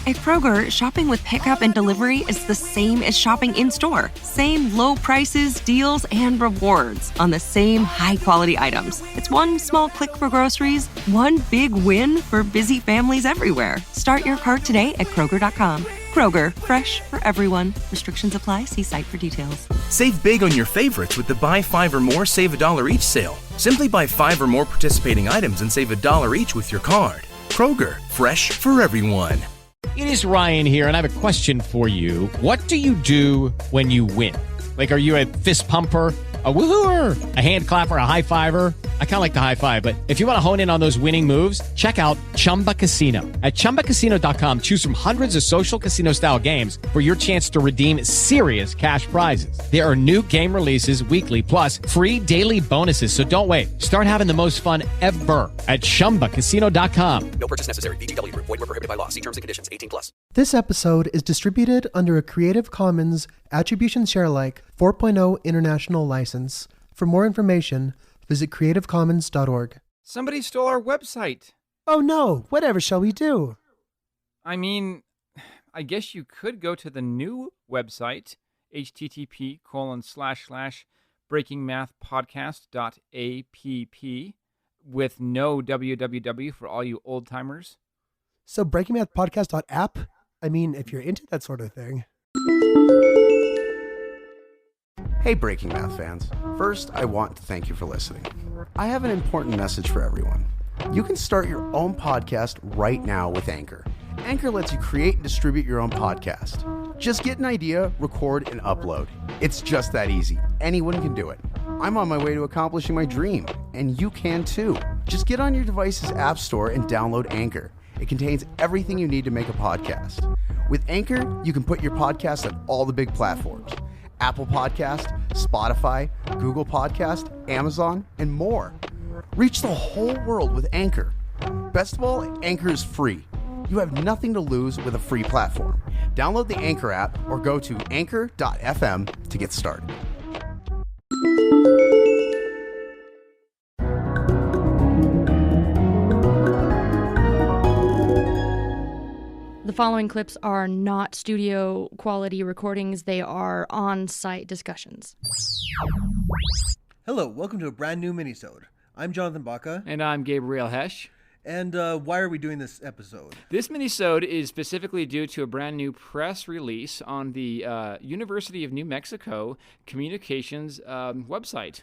At Kroger, shopping with pickup and delivery is the same as shopping in-store. Same low prices, deals, and rewards on the same high-quality items. It's one small click for groceries, one big win for busy families everywhere. Start your cart today at Kroger.com. Kroger, fresh for everyone. Restrictions apply. See site for details. Save big on your favorites with the Buy 5 or More, Save $1 each sale. Simply buy 5 or more participating items and save $1 each with your card. Kroger, fresh for everyone. It is Ryan here, and I have a question for you. What do you do when you win? Like, are you a fist pumper, a woohooer, a hand clapper, a high fiver? I kind of like the high five, but if you want to hone in on those winning moves, check out Chumba Casino. At ChumbaCasino.com, choose from hundreds of social casino-style games for your chance to redeem serious cash prizes. There are new game releases weekly, plus free daily bonuses. So don't wait. Start having the most fun ever at ChumbaCasino.com. No purchase necessary. VGW. Void where prohibited by law. See terms and conditions. 18+. This episode is distributed under a Creative Commons Attribution Share-alike 4.0 international license. For more information, visit creativecommons.org. Somebody stole our website. Oh no, whatever shall we do? I mean, I guess you could go to the new website, http://breakingmathpodcast.app with no www for all you old timers. So breakingmathpodcast.app? I mean, if you're into that sort of thing. Hey Breaking Math fans. First, I want to thank you for listening. I have an important message for everyone. You can start your own podcast right now with Anchor. Anchor lets you create and distribute your own podcast. Just get an idea, record, and upload. It's just that easy. Anyone can do it. I'm on my way to accomplishing my dream, and you can too. Just get on your device's app store and download Anchor. It contains everything you need to make a podcast. With Anchor, you can put your podcast on all the big platforms. Apple Podcast, Spotify, Google Podcast, Amazon, and more. Reach the whole world with Anchor. Best of all, Anchor is free. You have nothing to lose with a free platform. Download the Anchor app or go to anchor.fm to get started. The following clips are not studio quality recordings. They are on-site discussions. Hello, welcome to a brand new minisode. I'm Jonathan Baca. And I'm Gabriel Hesch. And why are we doing this episode? This minisode is specifically due to a brand new press release on the University of New Mexico Communications website.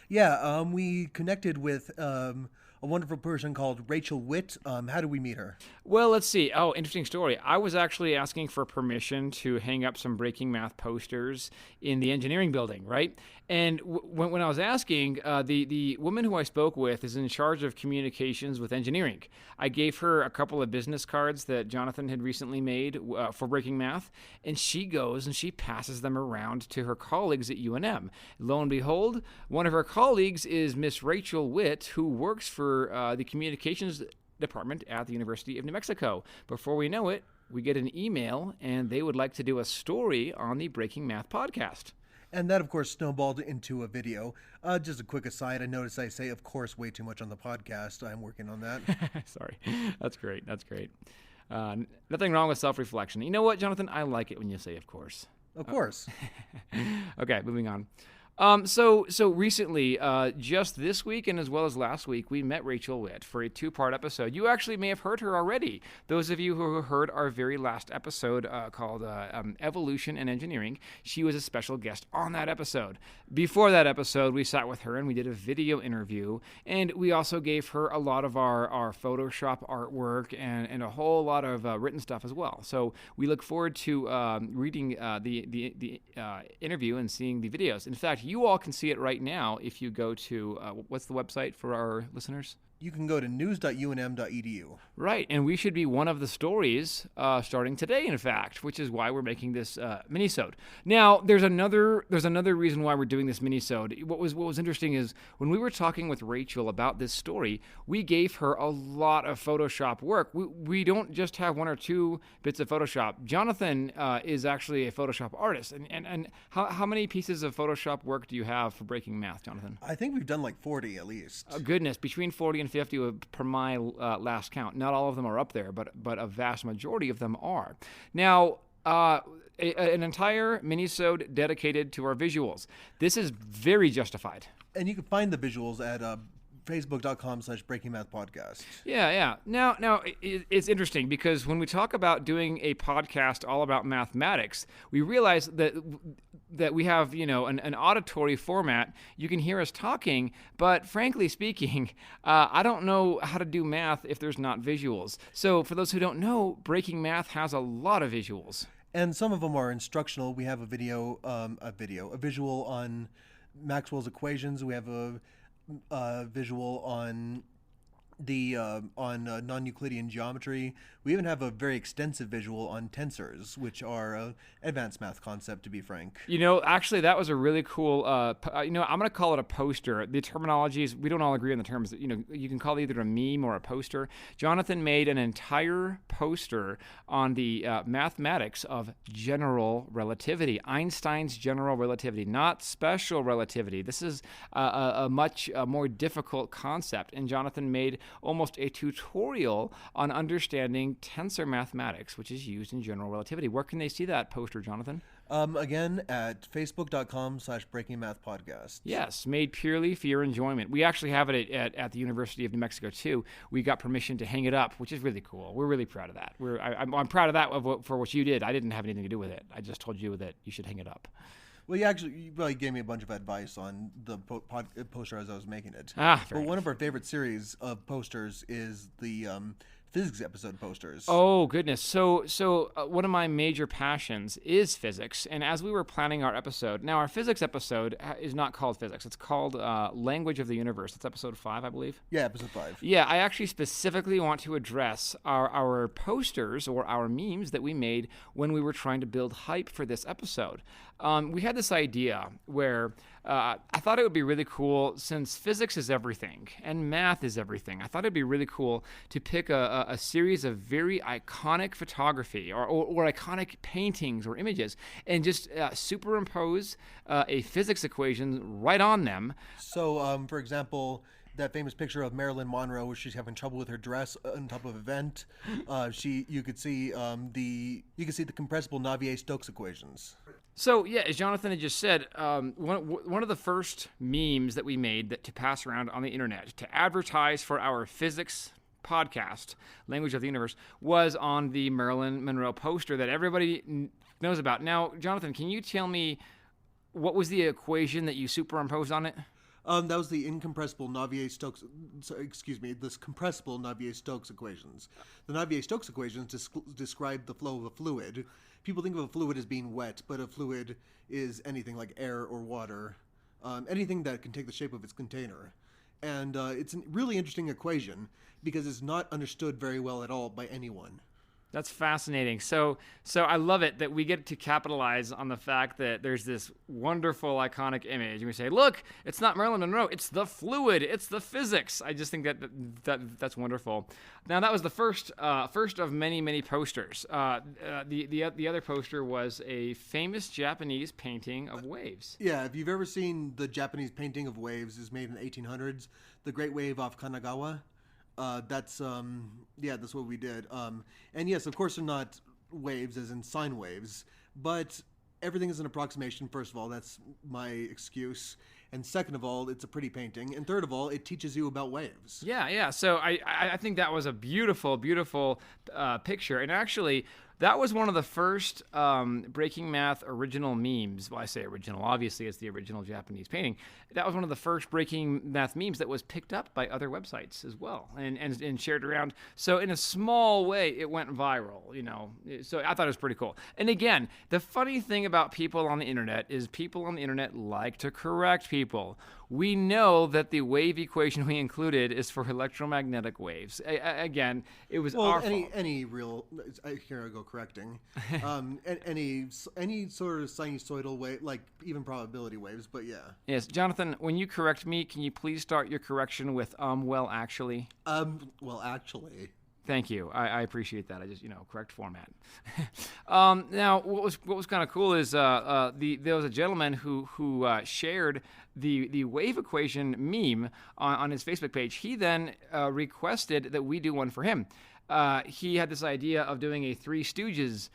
Yeah, we connected with a wonderful person called Rachel Witt. How do we meet her? Well, let's see. Oh, interesting story. I was actually asking for permission to hang up some Breaking Math posters in the engineering building, right? And when I was asking, the woman who I spoke with is in charge of communications with engineering. I gave her a couple of business cards that Jonathan had recently made for Breaking Math, and she goes and she passes them around to her colleagues at UNM. Lo and behold, one of her colleagues is Miss Rachel Witt, who works for the communications department at the University of New Mexico. Before we know it, we get an email, and they would like to do a story on the Breaking Math podcast. And that, of course, snowballed into a video. Just a quick aside, I noticed I say, of course, way too much on the podcast. I'm working on that. Sorry. That's great. That's great. Nothing wrong with self-reflection. You know what, Jonathan? I like it when you say, of course. Of course. Okay, moving on. So recently, just this week and as well as last week, we met Rachel Witt for a two-part episode. You actually may have heard her already. Those of you who heard our very last episode called Evolution and Engineering, she was a special guest on that episode. Before that episode, we sat with her and we did a video interview, and we also gave her a lot of our Photoshop artwork and a whole lot of written stuff as well. So we look forward to reading the interview and seeing the videos. In fact, you all can see it right now if you go to, what's the website for our listeners? You can go to news.unm.edu. Right, and we should be one of the stories starting today, in fact, which is why we're making this mini-sode. Now, there's another reason why we're doing this mini-sode. What was interesting is when we were talking with Rachel about this story, we gave her a lot of Photoshop work. We don't just have one or two bits of Photoshop. Jonathan is actually a Photoshop artist. And how many pieces of Photoshop work do you have for Breaking Math, Jonathan? I think we've done like 40 at least. Oh, goodness, between 40 and 150 per my last count. Not all of them are up there, but a vast majority of them are. Now, an entire minisode dedicated to our visuals. This is very justified. And you can find the visuals at facebook.com/breakingmathpodcast. Yeah. Now it's interesting because when we talk about doing a podcast all about mathematics, we realize that we have, an auditory format. You can hear us talking, but frankly speaking, I don't know how to do math if there's not visuals. So for those who don't know, Breaking Math has a lot of visuals. And some of them are instructional. We have a visual on Maxwell's equations. We have a visual on non-Euclidean geometry. We even have a very extensive visual on tensors, which are an advanced math concept, to be frank. Actually, that was a really cool, I'm going to call it a poster. The terminology is, we don't all agree on the terms. You can call it either a meme or a poster. Jonathan made an entire poster on the mathematics of general relativity, Einstein's general relativity, not special relativity. This is a much more difficult concept, and Jonathan made almost a tutorial on understanding tensor mathematics, which is used in general relativity. Where can they see that poster, Jonathan? Again, at facebook.com/breakingmathpodcast. Yes, made purely for your enjoyment. We actually have it at the University of New Mexico, too. We got permission to hang it up, which is really cool. We're really proud of that. I'm proud of that for what you did. I didn't have anything to do with it. I just told you that you should hang it up. Well, you probably gave me a bunch of advice on the poster as I was making it. But one of our favorite series of posters is the physics episode posters. Oh, goodness. So one of my major passions is physics. And as we were planning our episode, now our physics episode is not called physics. It's called Language of the Universe. It's episode 5, I believe. Yeah, episode 5. Yeah, I actually specifically want to address our posters or our memes that we made when we were trying to build hype for this episode. We had this idea where I thought it would be really cool, since physics is everything and math is everything. I thought it'd be really cool to pick a series of very iconic photography or iconic paintings or images and just superimpose a physics equation right on them. So, for example, that famous picture of Marilyn Monroe where she's having trouble with her dress on top of a vent, you could see the compressible Navier-Stokes equations. So, yeah, as Jonathan had just said, one of the first memes that we made to pass around on the internet to advertise for our physics podcast, Language of the Universe, was on the Marilyn Monroe poster that everybody knows about. Now, Jonathan, can you tell me what was the equation that you superimposed on it? That was the incompressible Navier-Stokes. This compressible Navier-Stokes equations. The Navier-Stokes equations describe the flow of a fluid. People think of a fluid as being wet, but a fluid is anything like air or water, anything that can take the shape of its container. And it's a really interesting equation because it's not understood very well at all by anyone. That's fascinating. So I love it that we get to capitalize on the fact that there's this wonderful, iconic image, and we say, "Look, it's not Marilyn Monroe. It's the fluid. It's the physics." I just think that's wonderful. Now that was the first of many posters. The other poster was a famous Japanese painting of waves. Yeah, if you've ever seen the Japanese painting of waves, is made in the 1800s, the Great Wave off Kanagawa. That's what we did. And yes, of course, they're not waves as in sine waves, but everything is an approximation. First of all, that's my excuse. And second of all, it's a pretty painting. And third of all, it teaches you about waves. Yeah. So I think that was a beautiful picture. And actually, that was one of the first Breaking Math original memes. Well, I say original. Obviously, it's the original Japanese painting. That was one of the first Breaking Math memes that was picked up by other websites as well and shared around. So in a small way, it went viral, So I thought it was pretty cool. And again, the funny thing about people on the internet is people on the internet like to correct people. We know that the wave equation we included is for electromagnetic waves. Again, it was our fault. Any real, here I go correcting, any sort of sinusoidal wave, like even probability waves, but yeah. Yes, Jonathan, when you correct me, can you please start your correction with well, actually? Well, actually. Thank you. I appreciate that. I just, correct format. Now, what was kind of cool is there was a gentleman who shared the wave equation meme on his Facebook page. He then requested that we do one for him. He had this idea of doing a Three Stooges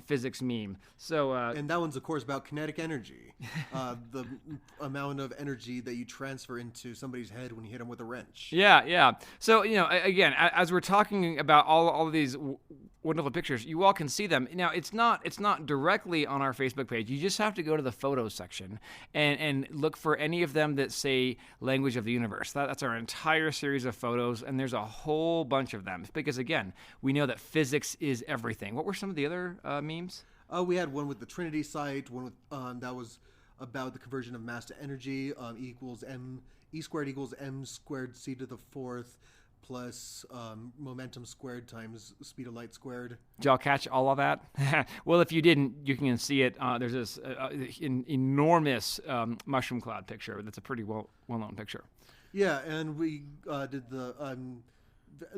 physics meme. So, and that one's, of course, about kinetic energy, the amount of energy that you transfer into somebody's head when you hit them with a wrench. Yeah. So, again, as we're talking about all of these wonderful pictures, you all can see them. Now, it's not directly on our Facebook page. You just have to go to the photos section and look for any of them that say language of the universe. That's our entire series of photos, and there's a whole bunch of them. Because, again, we know that physics is everything. What were some of the other memes? We had one with the Trinity site, one with that was about the conversion of mass to energy. E squared equals m squared c to the fourth plus momentum squared times speed of light squared. Did y'all catch all of that? Well, if you didn't, you can see it. There's this enormous mushroom cloud picture. That's a pretty well-known picture. Yeah, and we did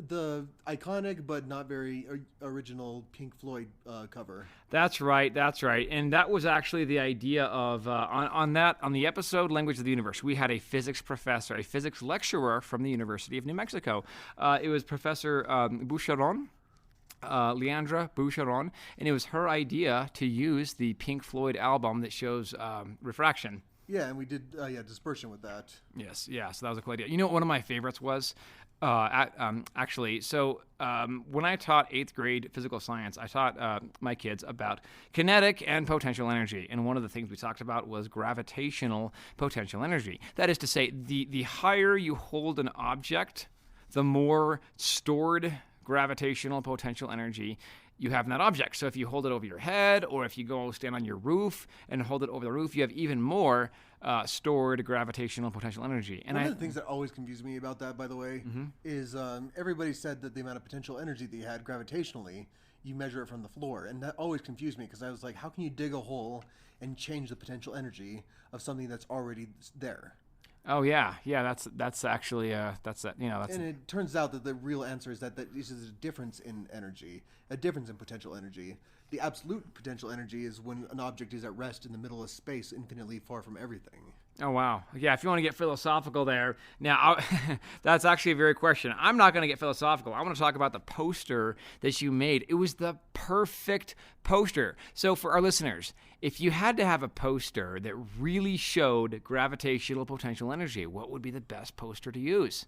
the iconic but not very original Pink Floyd cover. That's right, and that was actually the idea of on the episode Language of the Universe. We had a physics professor, a physics lecturer from the University of New Mexico. It was Professor Boucheron. Leandra Boucheron, and it was her idea to use the Pink Floyd album that shows refraction. Yeah, and we did dispersion with that. Yes, so that was a cool idea. You know what one of my favorites was? Actually, so when I taught 8th grade physical science, I taught my kids about kinetic and potential energy. And one of the things we talked about was gravitational potential energy. That is to say, the higher you hold an object, the more stored gravitational potential energy you have in that object. So if you hold it over your head, or if you go stand on your roof and hold it over the roof, you have even more stored gravitational potential energy. And one of the things that always confused me about that, by the way, is everybody said that the amount of potential energy that you had gravitationally, you measure it from the floor. And that always confused me, because I was like, how can you dig a hole and change the potential energy of something that's already there? Oh yeah, that's actually that's. And it turns out that the real answer is that this is a difference in energy, a difference in potential energy. The absolute potential energy is when an object is at rest in the middle of space, infinitely far from everything. Oh, wow. Yeah, if you want to get philosophical there. Now, that's actually a very question. I'm not going to get philosophical. I want to talk about the poster that you made. It was the perfect poster. So for our listeners, if you had to have a poster that really showed gravitational potential energy, what would be the best poster to use?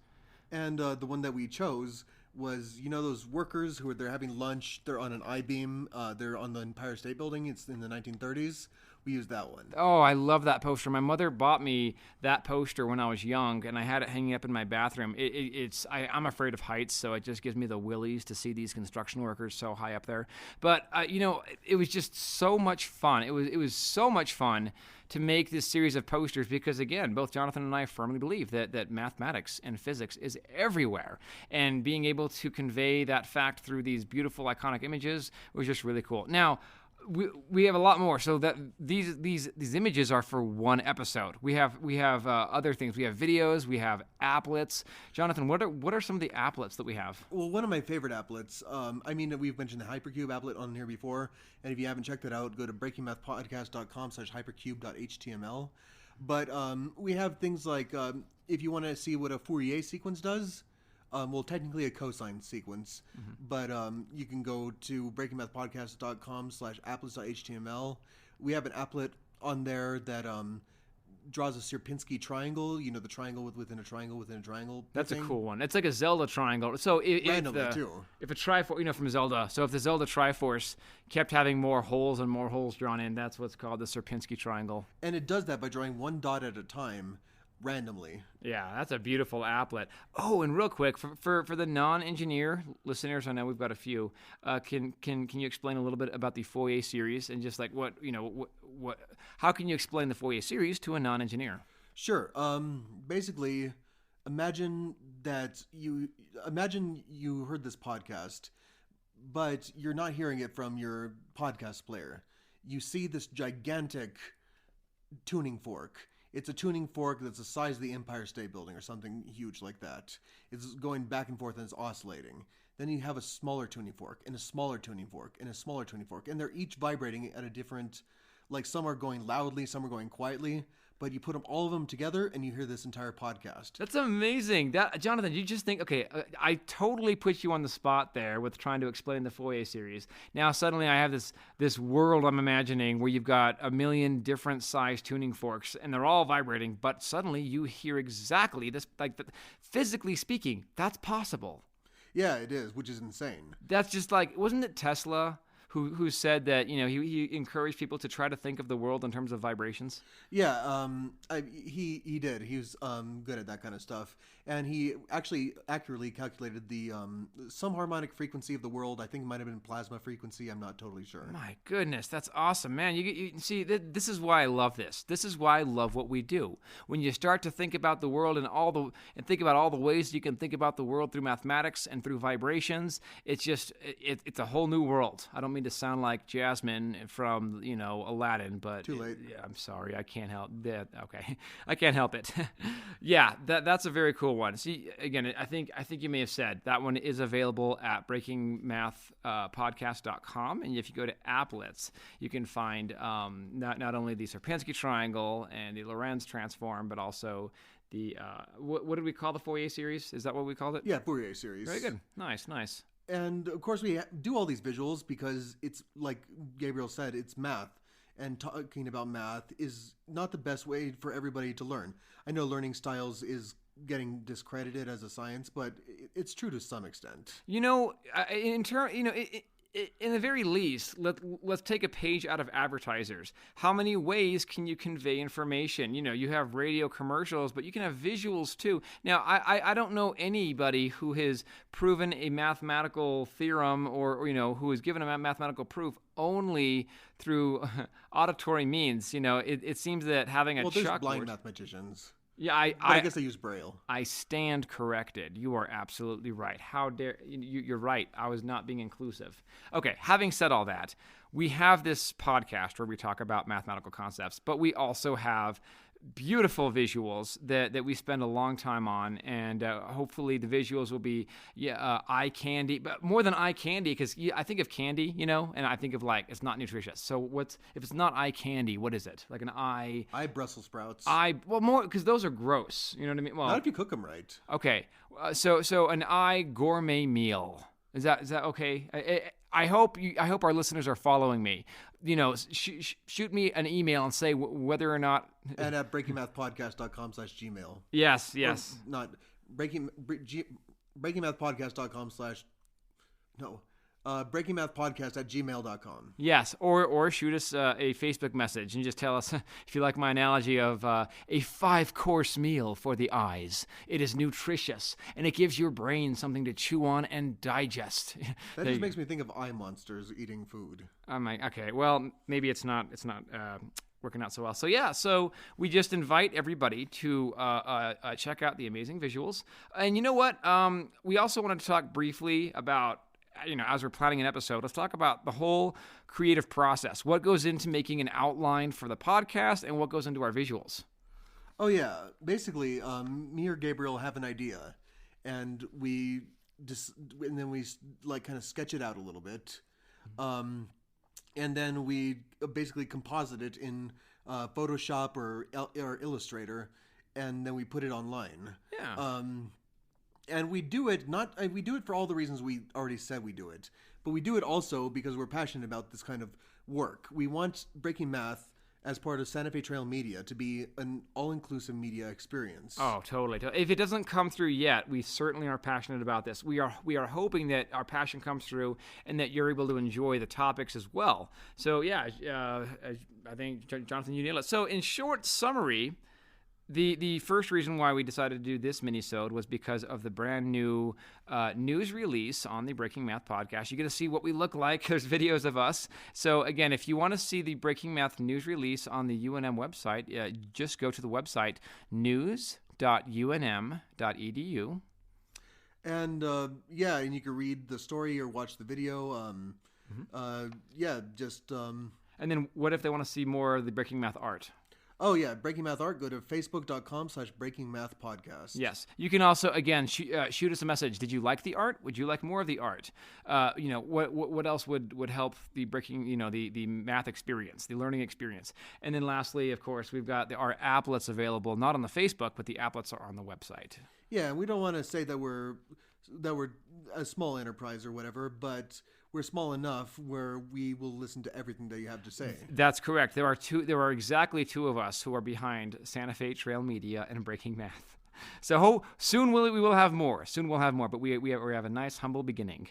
And the one that we chose was, those workers who they're having lunch, they're on an I-beam, they're on the Empire State Building, it's in the 1930s. We used that one. Oh, I love that poster. My mother bought me that poster when I was young, and I had it hanging up in my bathroom. I'm afraid of heights, so it just gives me the willies to see these construction workers so high up there. But it was just so much fun. It was so much fun to make this series of posters because, again, both Jonathan and I firmly believe that mathematics and physics is everywhere, and being able to convey that fact through these beautiful, iconic images was just really cool. Now, we have a lot more. So that these images are for one episode. We have other things. We have videos. We have applets. Jonathan, what are some of the applets that we have? Well, one of my favorite applets. We've mentioned the Hypercube applet on here before, and if you haven't checked it out, go to breakingmathpodcast.com/hypercube.html. But we have things like if you want to see what a Fourier sequence does. Technically a cosine sequence, but you can go to breakingmathpodcast.com/applets.html. We have an applet on there that draws a Sierpinski triangle, the triangle within a triangle within a triangle. That's a cool one. It's like a Zelda triangle. So randomly too. If a Triforce, from Zelda, so if the Zelda Triforce kept having more holes and more holes drawn in, that's what's called the Sierpinski triangle. And it does that by drawing one dot at a time. Randomly. Yeah, that's a beautiful applet. Oh, and real quick, for the non-engineer listeners, I know we've got a few. Can you explain a little bit about the Fourier series and just like how can you explain the Fourier series to a non-engineer? Sure. Basically, imagine you heard this podcast, but you're not hearing it from your podcast player. You see this gigantic tuning fork. It's a tuning fork that's the size of the Empire State Building or something huge like that. It's going back and forth and it's oscillating. Then you have a smaller tuning fork and a smaller tuning fork and a smaller tuning fork. And they're each vibrating at a different, like some are going loudly, some are going quietly. But you put all of them together and you hear this entire podcast. That's amazing. Jonathan, you just think, okay, I totally put you on the spot there with trying to explain the Fourier series. Now suddenly I have this world I'm imagining where you've got a million different size tuning forks and they're all vibrating, but suddenly you hear exactly this, physically speaking, that's possible. Yeah, it is, which is insane. That's just like, wasn't it Tesla who said that, he encouraged people to try to think of the world in terms of vibrations? Yeah, he did. He was good at that kind of stuff, and he actually accurately calculated the some harmonic frequency of the world. I think it might have been plasma frequency. I'm not totally sure. My goodness, that's awesome, man. You see, this is why I love this. This is why I love what we do. When you start to think about the world and think about all the ways you can think about the world through mathematics and through vibrations, it's a whole new world. I don't mean to sound like Jasmine from Aladdin, but too late. Yeah, I'm sorry, I can't help that. Okay, I can't help it. Yeah, that's a very cool one. See, again, I think you may have said that one is available at breakingmathpodcast.com, and if you go to applets, you can find not only the Sierpinski triangle and the Lorentz transform, but also the what did we call the Fourier series? Is that what we called it? Yeah, Fourier series. Very good. Nice. And of course, we do all these visuals because it's like Gabriel said, it's math. And talking about math is not the best way for everybody to learn. I know learning styles is getting discredited as a science, but it's true to some extent. In the very least, let's take a page out of advertisers. How many ways can you convey information? You have radio commercials, but you can have visuals too. Now, I don't know anybody who has proven a mathematical theorem or who has given a mathematical proof only through auditory means. It seems that having a chalkboard. There's blind mathematicians. Yeah, I guess they use Braille. I stand corrected. You are absolutely right. How dare you're right. I was not being inclusive. Okay, having said all that, we have this podcast where we talk about mathematical concepts, but we also have beautiful visuals that we spend a long time on, and hopefully the visuals will be eye candy, but more than eye candy, because I think of candy, and I think of it's not nutritious. So if it's not eye candy, what is it? Like an eye Brussels sprouts. More because those are gross. You know what I mean? Well, not if you cook them right. Okay, so an eye gourmet meal, is that okay? I hope our listeners are following me. Shoot me an email and say whether or not. And at breakingmathpodcast.com/gmail. Yes. Or not breakingmathpodcast.com/ no. breakingmathpodcast@gmail.com. Yes, or shoot us a Facebook message and just tell us if you like my analogy of a 5-course meal for the eyes. It is nutritious and it gives your brain something to chew on and digest. That just makes me think of eye monsters eating food. Okay, well maybe it's not working out so well. So we just invite everybody to check out the amazing visuals. And you know what? We also wanted to talk briefly about, as we're planning an episode, let's talk about the whole creative process. What goes into making an outline for the podcast and what goes into our visuals? Oh, yeah. Basically, me or Gabriel have an idea, and then we kind of sketch it out a little bit. And then we basically composite it in Photoshop or Illustrator, and then we put it online. Yeah. And we do it for all the reasons we already said we do it, but we do it also because we're passionate about this kind of work. We want Breaking Math as part of Santa Fe Trail Media to be an all-inclusive media experience. Oh, totally. If it doesn't come through yet, we certainly are passionate about this. We are hoping that our passion comes through and that you're able to enjoy the topics as well. So yeah, I think Jonathan, you nailed it. So in short summary, The first reason why we decided to do this mini-sode was because of the brand new news release on the Breaking Math podcast. You get to see what we look like. There's videos of us. So again, if you want to see the Breaking Math news release on the UNM website, just go to the website news.unm.edu. And and you can read the story or watch the video. And then what if they want to see more of the Breaking Math art? Oh yeah, Breaking Math Art. Go to facebook.com/breakingmathpodcast. Yes. You can also, again, shoot us a message. Did you like the art? Would you like more of the art? What else would help the breaking, the math experience, the learning experience? And then lastly, of course, we've got our applets available, not on the Facebook, but the applets are on the website. Yeah, we don't want to say that we're a small enterprise or whatever, but we're small enough where we will listen to everything that you have to say. That's correct. There are exactly two of us who are behind Santa Fe Trail Media and Breaking Math. So soon we will have more. Soon we'll have more, but we have a nice humble beginning.